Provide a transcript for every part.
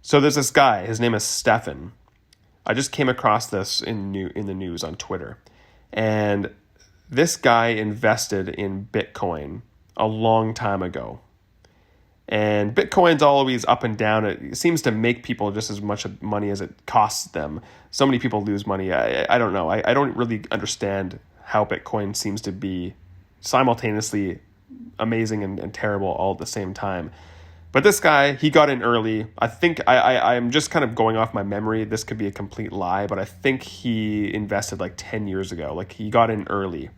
So there's this guy, his name is Stefan. I just came across this in the news on Twitter. And this guy invested in Bitcoin a long time ago. And Bitcoin's always up and down. It seems to make people just as much money as it costs them. So many people lose money. I don't know. I don't really understand how Bitcoin seems to be simultaneously amazing and terrible all at the same time. But this guy, he got in early. I think I'm just kind of going off my memory. This could be a complete lie, but I think he invested like 10 years ago. Like he got in early.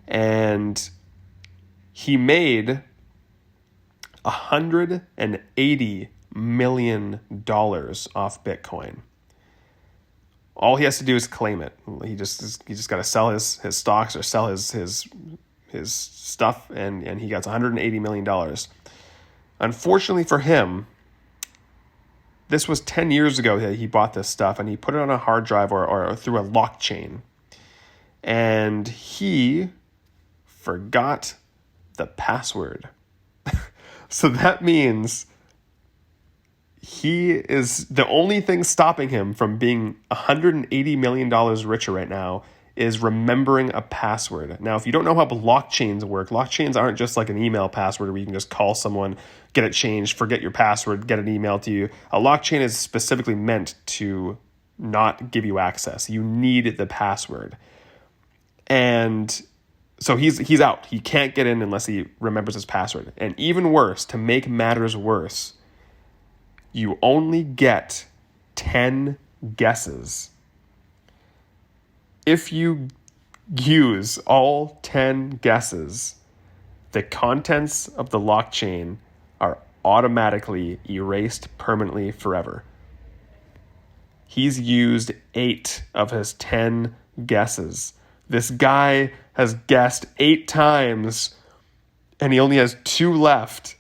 And he made $180 million off Bitcoin. All he has to do is claim it. He just got to sell his stocks or sell his stuff, and he gets $180 million. Unfortunately for him, this was 10 years ago that he bought this stuff, and he put it on a hard drive or through a blockchain. And he forgot the password. So that means he is the only thing stopping him from being $180 million richer right now is remembering a password. Now, if you don't know how blockchains work, blockchains aren't just like an email password where you can just call someone, get it changed, forget your password, get an email to you. A blockchain is specifically meant to not give you access. You need the password. And so he's out. He can't get in unless he remembers his password. And even worse, to make matters worse, you only get 10 guesses. If you use all 10 guesses, the contents of the blockchain are automatically erased permanently forever. He's used 8 of his 10 guesses. This guy has guessed 8 times, and he only has 2 left.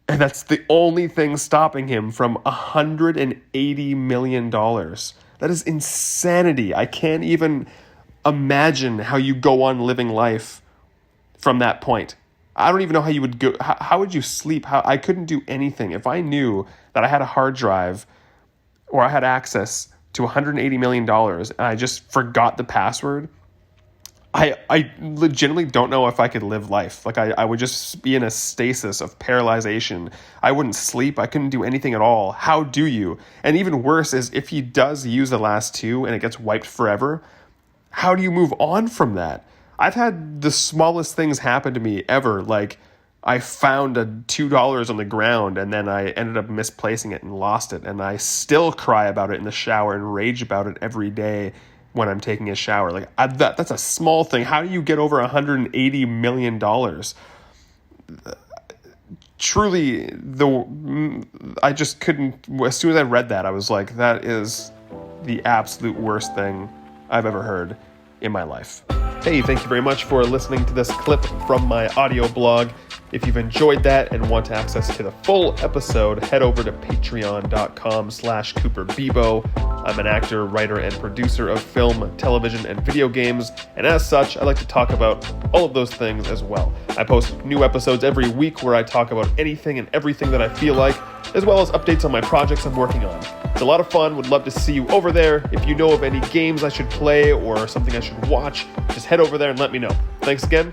And that's the only thing stopping him from $180 million. That is insanity. I can't even imagine how you go on living life from that point. I don't even know how you would go. How would you sleep? I couldn't do anything. If I knew that I had a hard drive or I had access to $180 million and I just forgot the password, I legitimately don't know if I could live life. Like I would just be in a stasis of paralyzation. I wouldn't sleep. I couldn't do anything at all. How do you? And even worse is if he does use the last 2 and it gets wiped forever, how do you move on from that? I've had the smallest things happen to me ever. Like I found a $2 on the ground and then I ended up misplacing it and lost it. And I still cry about it in the shower and rage about it every day when I'm taking a shower. Like that's a small thing. How do you get over $180 million? Truly, I just couldn't. As soon as I read that, I was like, that is the absolute worst thing I've ever heard in my life. Hey, thank you very much for listening to this clip from my audio blog. If you've enjoyed that and want access to the full episode, head over to patreon.com/CooperBebo. I'm an actor, writer, and producer of film, television, and video games, and as such, I like to talk about all of those things as well. I post new episodes every week where I talk about anything and everything that I feel like, as well as updates on my projects I'm working on. It's a lot of fun. Would love to see you over there. If you know of any games I should play or something I should watch, just head over there and let me know. Thanks again.